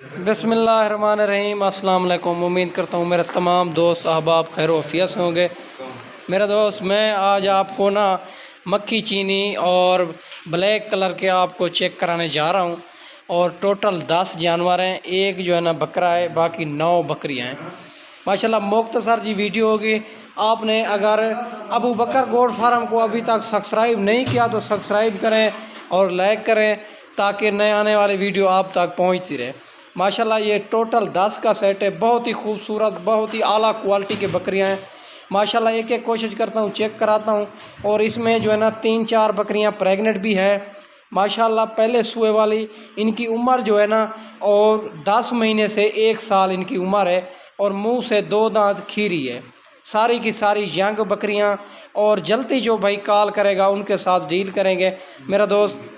बिस्मिल्लाहिर्रहमानिर्रहीम। अस्सलाम वालेकुम। उम्मीद करता हूँ मेरे तमाम दोस्त अहबाब खैर वफ़ियत से होंगे। मेरा दोस्त, मैं आज आपको ना मक्खी चीनी और ब्लैक कलर के आपको चेक कराने जा रहा हूँ। और टोटल 10 जानवर हैं, एक जो है ना बकरा है, बाकी 9 बकरियाँ हैं माशाल्लाह। मुख्तसर जी वीडियो होगी। आपने अगर अबू बकर गोट फार्म को अभी तक सब्सक्राइब नहीं किया तो सब्सक्राइब करें और लाइक करें ताकि नए आने वाली वीडियो आप तक पहुंचती रहे। माशाल्लाह ये टोटल 10 का सेट है, बहुत ही खूबसूरत, बहुत ही आला क्वालिटी के बकरियां हैं माशाल्लाह। एक एक कोशिश करता हूँ, चेक कराता हूँ। और इसमें जो है ना 3-4 बकरियां प्रेग्नेंट भी है माशाल्लाह। पहले सुए वाली इनकी उम्र जो है ना और 10 महीने से 1 साल इनकी उम्र है और मुंह से 2 दांत खीरी है। सारी की सारी यंग बकरियां और जल्दी जो भाई कॉल करेगा उनके साथ डील करेंगे मेरा दोस्त।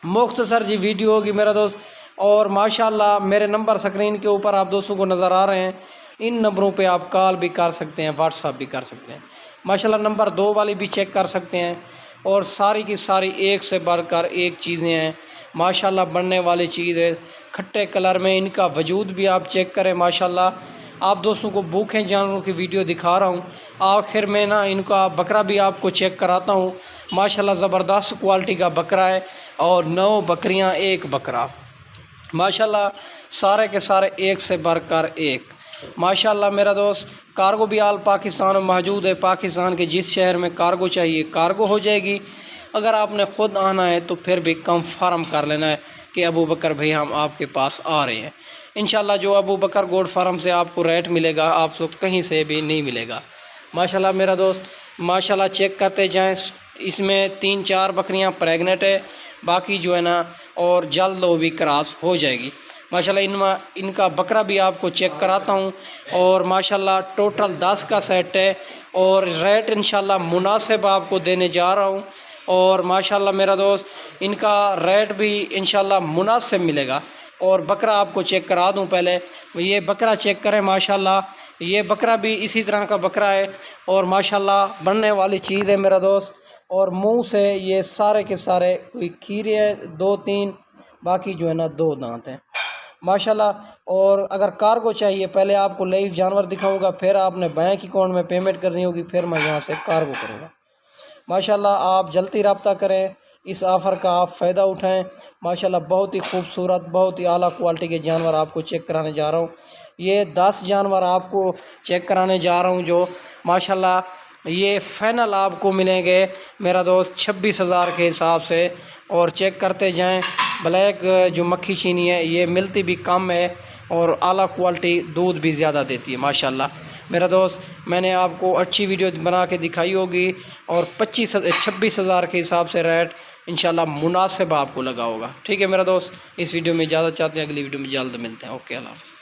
मुख्तसर जी वीडियो होगी मेरा दोस्त। और माशाल्लाह मेरे नंबर स्क्रीन के ऊपर आप दोस्तों को नज़र आ रहे हैं। इन नंबरों पे आप कॉल भी कर सकते हैं, व्हाट्सअप भी कर सकते हैं माशाल्लाह। नंबर 2 वाली भी चेक कर सकते हैं। और सारी की सारी एक से बढ़कर एक चीज़ें हैं माशाल्लाह, बनने वाली चीज़ है। खट्टे कलर में इनका वजूद भी आप चेक करें माशाल्लाह। आप दोस्तों को भूखे जानवरों की वीडियो दिखा रहा हूँ। आखिर में ना इनका बकरा भी आपको चेक कराता हूँ माशाल्लाह। ज़बरदस्त क्वालिटी का बकरा है और 9 बकरियाँ 1 बकरा माशाल्लाह। सारे के सारे एक से बढ़कर एक माशाल्लाह मेरा दोस्त। कार्गो भी आल पाकिस्तान में मौजूद है। पाकिस्तान के जिस शहर में कार्गो चाहिए कार्गो हो जाएगी। अगर आपने ख़ुद आना है तो फिर भी कंफर्म कर लेना है कि अबू बकर भाई हम आपके पास आ रहे हैं। इंशाल्लाह जो अबू बकर गोट फार्म से आपको रेट मिलेगा आपको कहीं से भी नहीं मिलेगा माशाल्लाह मेरा दोस्त। माशाल्लाह चेक करते जाएं। इसमें 3-4 बकरियां प्रेग्नेंट है, बाकी जो है ना और जल्द वो भी क्रॉस हो जाएगी माशाल्लाह। इनका बकरा भी आपको चेक कराता हूँ। और माशाल्लाह टोटल 10 का सेट है और रेट इंशाल्लाह मुनासिब आपको देने जा रहा हूँ। और माशाल्लाह मेरा दोस्त इनका रेट भी इंशाल्लाह मुनासिब मिलेगा। और बकरा आपको चेक करा दूं। पहले ये बकरा चेक करें माशाल्लाह। ये बकरा भी इसी तरह का बकरा है और माशाल्लाह बनने वाली चीज़ है मेरा दोस्त। और मुंह से ये सारे के सारे कोई खीरे हैं 2-3, बाकी जो है ना 2 दांत हैं माशाल्लाह। और अगर कार्गो चाहिए पहले आपको लाइव जानवर दिखाऊंगा, फिर आपने बैंक अकाउंट में पेमेंट करनी होगी, फिर मैं यहाँ से कार्गो करूँगा माशाल्लाह। आप जल्दी रब्ता करें, इस ऑफ़र का आप फ़ायदा उठाएं माशाल्लाह। बहुत ही खूबसूरत, बहुत ही आला क्वालिटी के जानवर आपको चेक कराने जा रहा हूँ। ये 10 जानवर आपको चेक कराने जा रहा हूँ जो माशाल्लाह ये फ़ाइनल आपको मिलेंगे मेरा दोस्त 26,000 के हिसाब से। और चेक करते जाएं। ब्लैक जो मक्खी चीनी है ये मिलती भी कम है और आला क्वालिटी दूध भी ज़्यादा देती है माशाल्लाह मेरा दोस्त। मैंने आपको अच्छी वीडियो बना के दिखाई होगी और 26,000 के हिसाब से रेट इंशाल्लाह मुनासिब आपको लगा होगा। ठीक है मेरा दोस्त, इस वीडियो में इजाज़त चाहते हैं, अगली वीडियो में जल्द मिलते हैं। ओके, अल्लाह हाफ़िज़।